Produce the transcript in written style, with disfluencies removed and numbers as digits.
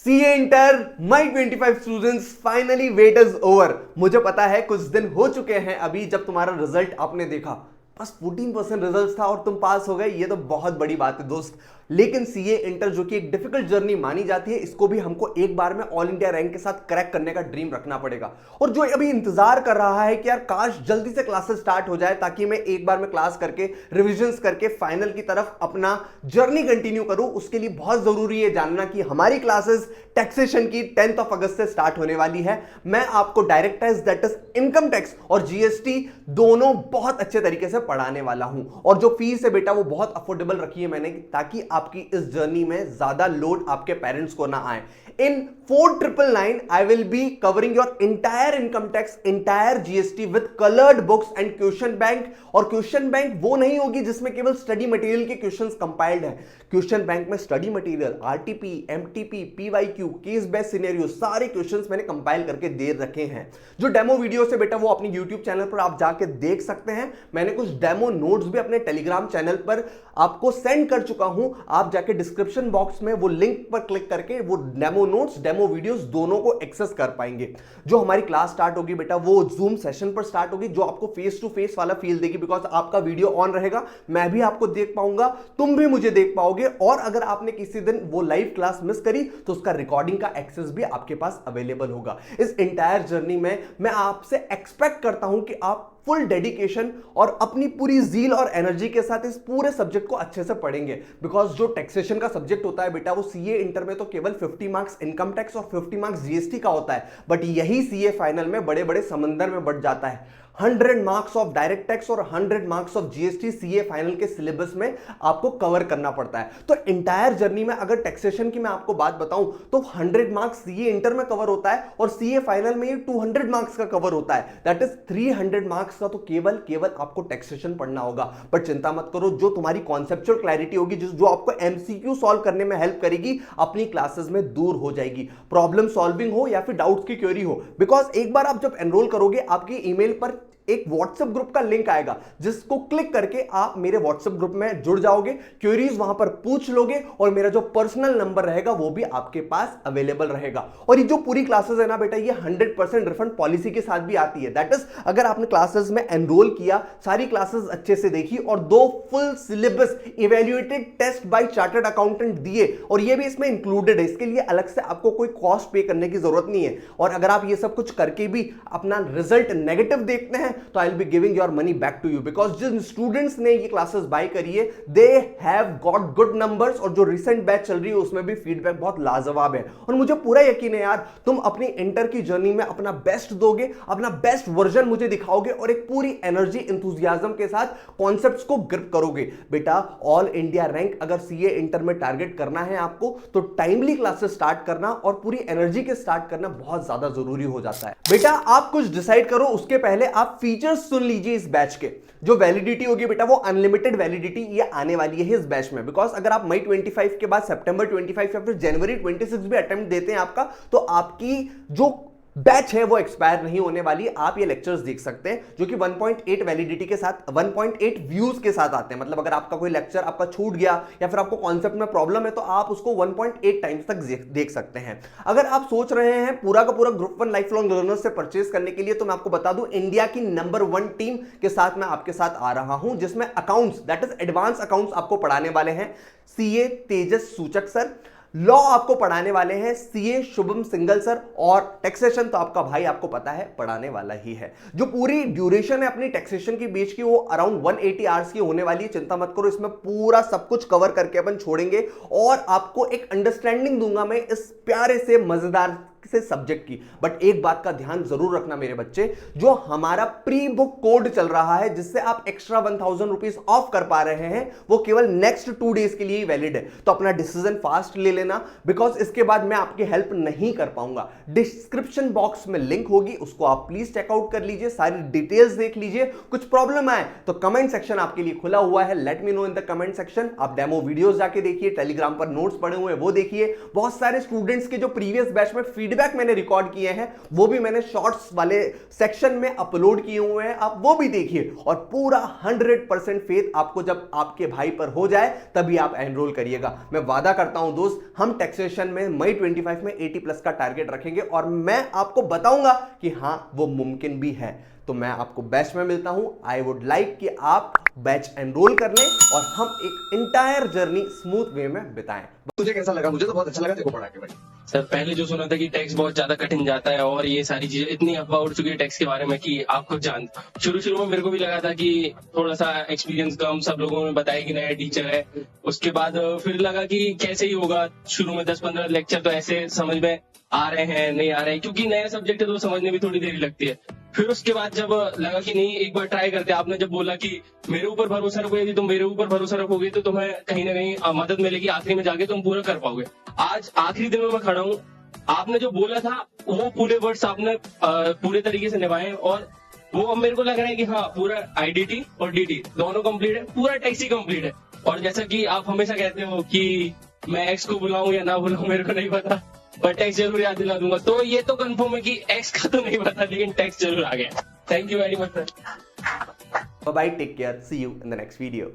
CA inter May 25 students finally wait is over. मुझे पता है कुछ दिन हो चुके हैं अभी जब तुम्हारा रिजल्ट आपने देखा, बस 14% रिजल्ट था और तुम पास हो गए। ये तो बहुत बड़ी बात है दोस्त। लेकिन सीए इंटर जो कि एक डिफिकल्ट जर्नी मानी जाती है, इसको भी हमको एक बार में ऑल इंडिया रैंक के साथ क्रैक करने का ड्रीम रखना पड़ेगा। और जो अभी इंतजार कर रहा है कि यार काश जल्दी से क्लासेस स्टार्ट हो जाए ताकि मैं एक बार में क्लास करके रिविजन्स करके फाइनल की तरफ अपना जर्नी कंटिन्यू करूं, उसके लिए बहुत जरूरी है जानना कि हमारी क्लासेस टैक्सेशन की 10 अगस्त से स्टार्ट होने वाली है। मैं आपको direct tax that is income tax और जीएसटी दोनों बहुत अच्छे तरीके से पढ़ाने वाला हूं। और जो फीस है बेटा वो बहुत अफोर्डेबल रखी है मैंने, ताकि आपकी इस जर्नी में ज्यादा लोड आपके पेरेंट्स को ना आए। In 4999, I will be covering your entire income tax, entire GST with colored books and question bank। और क्वेश्चन बैंक वो नहीं होगी जिसमें केवल स्टडी मटेरियल के क्वेश्चंस कंपाइल्ड हैं। क्वेश्चन बैंक में study material, RTP, MTP, PYQ, case based scenario, सारे क्वेश्चंस मैंने कंपाइल करके दे रखे हैं। जो डेमो वीडियो से बेटा वो अपने यूट्यूब चैनल पर आप जाके देख सकते हैं। मैंने कुछ डेमो नोट्स भी अपने टेलीग्राम चैनल पर आपको सेंड कर चुका हूं। आप जाके डिस्क्रिप्शन बॉक्स में वो लिंक पर क्लिक करके वो डेमो नोट्स, डेमो वीडियोस दोनों को एक्सेस कर पाएंगे। जो हमारी क्लास स्टार्ट होगी बेटा वो जूम सेशन पर स्टार्ट होगी, जो आपको फेस टू फेस वाला फील देगी, बिकॉज आपका वीडियो ऑन रहेगा, मैं भी आपको देख पाऊंगा, तुम भी मुझे देख पाओगे। और अगर आपने किसी दिन वो लाइव क्लास मिस करी तो उसका रिकॉर्डिंग का एक्सेस भी आपके पास अवेलेबल होगा। इस एंटायर जर्नी में मैं आपसे एक्सपेक्ट करता हूं कि आप फुल डेडिकेशन और अपनी पूरी जील और एनर्जी के साथ इस पूरे सब्जेक्ट को अच्छे से पढ़ेंगे। बिकॉज जो टैक्सेशन का सब्जेक्ट होता है बेटा वो सीए इंटर में तो केवल 50 मार्क्स इनकम टैक्स और 50 मार्क्स जीएसटी का होता है, बट यही सीए फाइनल में बड़े बड़े समंदर में बढ़ जाता है। 100 मार्क्स ऑफ डायरेक्ट टैक्स और 100 marks of GST CA final के सिलेबस में आपको कवर करना पड़ता है। तो एंटायर जर्नी में अगर टैक्सेशन की मैं आपको बात बताऊं तो 100 मार्क्स सीए इंटर में कवर होता है और सीए फाइनल में ये 200 मार्क्स का कवर होता है। दैट इज 300 मार्क्स का तो केवल आपको टैक्सेशन पढ़ना होगा। पर चिंता मत करो, जो तुम्हारी कॉन्सेप्चुअल क्लैरिटी होगी, जो आपको एमसीक्यू सॉल्व करने में हेल्प करेगी, अपनी क्लासेस में दूर हो जाएगी। प्रॉब्लम सॉल्विंग हो या फिर डाउट्स की क्वेरी हो, बिकॉज एक बार आप जब एनरोल करोगे आपकी ईमेल पर एक व्हाट्सएप ग्रुप का लिंक आएगा, जिसको क्लिक करके आप मेरे व्हाट्सएप ग्रुप में जुड़ जाओगे, क्वेरीज वहां पर पूछ लोगे और मेरा जो पर्सनल नंबर रहेगा वो भी आपके पास अवेलेबल रहेगा। और ये जो पूरी क्लासेस है ना बेटा, ये 100% रिफंड पॉलिसी के साथ भी आती है। दैट इज अगर आपने क्लासेस में एनरोल किया, सारी क्लासेस अच्छे से देखी और 2 full syllabus evaluated test by chartered accountant दिए, और ये भी इसमें इंक्लूडेड है, इसके लिए अलग से आपको कोई कॉस्ट पे करने की जरूरत नहीं है। और अगर आप ये सब कुछ करके भी अपना रिजल्ट नेगेटिव देखते हैं तो I will be giving your money back to you, because जिन स्टूडेंट्स ने ये क्लासेस बाय करी है they have got good numbers. और जो रिसेंट बैच चल रही है उसमें भी फीडबैक बहुत लाजवाब है। और मुझे पूरा यकीन है यार, तुम अपनी इंटर की जर्नी में अपना बेस्ट दोगे, अपना बेस्ट वर्जन मुझे दिखाओगे और एक पूरी एनर्जी इंथुजियाज्म के साथ कॉन्सेप्ट्स को ग्रिप करोगे। बेटा ऑल इंडिया रैंक अगर सीए इंटर में टारगेट करना है आपको, तो टाइमली क्लासेस स्टार्ट करना और पूरी एनर्जी के स्टार्ट करना बहुत ज्यादा जरूरी हो जाता है। बेटा आप कुछ डिसाइड करो, उसके पहले आप फीचर्स सुन लीजिए इस बैच के। जो वैलिडिटी होगी बेटा वो अनलिमिटेड वैलिडिटी ये आने वाली है इस बैच में, बिकॉज अगर आप मई 25 के बाद सितंबर 25 या फिर जनवरी 26 भी अटेम्प्ट देते हैं आपका, तो आपकी जो बैच है वो एक्सपायर नहीं होने वाली। आप ये लेक्चर्स देख सकते हैं जो कि 1.8 वैलिडिटी के साथ 1.8 व्यूज के साथ आते हैं। मतलब अगर आपका कोई लेक्चर आपका छूट गया या फिर आपको कॉन्सेप्ट में प्रॉब्लम है तो आप उसको 1.8 टाइम्स तक देख सकते हैं। अगर आप सोच रहे हैं पूरा का पूरा ग्रुप 1 लाइफ लॉन्ग लर्नर्स से परचेज करने के लिए, तो मैं आपको बता दूं इंडिया की नंबर 1 टीम के साथ मैं आपके साथ आ रहा हूं, जिसमें accounts that is advance accounts आपको पढ़ाने वाले हैं सीए तेजस सूचक सर, लॉ आपको पढ़ाने वाले हैं सीए शुभम सिंगल सर, और टैक्सेशन तो आपका भाई आपको पता है पढ़ाने वाला ही है। जो पूरी ड्यूरेशन है अपनी टैक्सेशन की बीच की वो अराउंड 180 आवर्स की होने वाली है। चिंता मत करो, इसमें पूरा सब कुछ कवर करके अपन छोड़ेंगे और आपको एक अंडरस्टैंडिंग दूंगा मैं इस प्यारे से मजेदार से सब्जेक्ट की। बट एक बात का ध्यान जरूर रखना मेरे बच्चे, जो हमारा प्री बुक कोड चल रहा है जिससे आप एक्स्ट्रा 1000 रुपीज ऑफ कर पा रहे हैं, वो केवल नेक्स्ट 2 डेज के लिए ही वैलिड है। तो अपना डिसीजन फास्ट ले लेना, बिकॉज इसके बाद मैं आपकी हेल्प नहीं कर पाऊंगा। डिस्क्रिप्शन बॉक्स में लिंक होगी, उसको आप प्लीज चेकआउट कर लीजिए, सारी डिटेल्स देख लीजिए। कुछ प्रॉब्लम आए तो कमेंट सेक्शन आपके लिए खुला हुआ है, let me know in the comment section. आप डेमो वीडियोस जाके देखिए, टेलीग्राम पर नोट्स पड़े हुए हैं वो देखिए। बहुत सारे स्टूडेंट्स के जो प्रीवियस बैच में फीडबैक फीडबैक मैंने रिकॉर्ड किए हैं, वो भी मैंने शॉर्ट्स वाले सेक्शन में अपलोड किए हुए हैं, आप वो भी देखिए। और पूरा 100% फेथ आपको जब आपके भाई पर हो जाए तभी आप एनरोल करिएगा। मैं वादा करता हूं दोस्त, हम टैक्सेशन में मई 25 में 80+ का टारगेट रखेंगे और मैं आपको बताऊंगा कि हां वो मुमकिन भी है। तो मैं आपको बैच में मिलता हूं। आई वुड लाइक कि आप बैच एनरोल कर लें और हम एक इंटायर जर्नी स्मूथ वे में बिताएं। तुझे कैसा लगा? मुझे तो बहुत अच्छा लगा तेरे को पढ़ा के भाई। सर पहले जो सुना था कि टैक्स बहुत ज्यादा कठिन जाता है और ये सारी चीजें इतनी अफवाह उड़ चुकी है टैक्स के बारे में कि आप खुद जान। शुरू में मेरे को भी लगा था कि थोड़ा सा एक्सपीरियंस कम, सब लोगों ने बताया कि नया टीचर है। उसके बाद फिर लगा कि कैसे ही होगा। शुरू में 10-15 लेक्चर तो ऐसे समझ में आ रहे हैं, नहीं आ रहे हैं, क्योंकि नया सब्जेक्ट है तो समझने में थोड़ी देरी लगती है। फिर उसके बाद जब लगा कि नहीं, एक बार ट्राई करते, आपने जब बोला कि मेरे ऊपर भरोसा रखो, यदि तुम मेरे ऊपर भरोसा रखोगे तो तुम्हें कहीं ना कहीं मदद मिलेगी, आखिरी में जाके तुम पूरा कर पाओगे। आज आखिरी दिन में मैं खड़ा हूँ, आपने जो बोला था वो पूरे वर्ड्स आपने पूरे तरीके से निभाए और वो अब मेरे को लग रहा है कि हाँ, पूरा आईडीटी और डीटी दोनों कंप्लीट है, पूरा टैक्स ही कंप्लीट है। और जैसा कि आप हमेशा कहते हो कि मैं एक्स को बुलाऊं या ना बुलाऊं मेरे को नहीं पता, पर टैक्स जरूर याद दिला दूंगा। तो ये तो कंफर्म है कि एक्स का तो नहीं पता, लेकिन टैक्स जरूर आ गया। Thank you very much sir. Bye, take care, see you in the next video.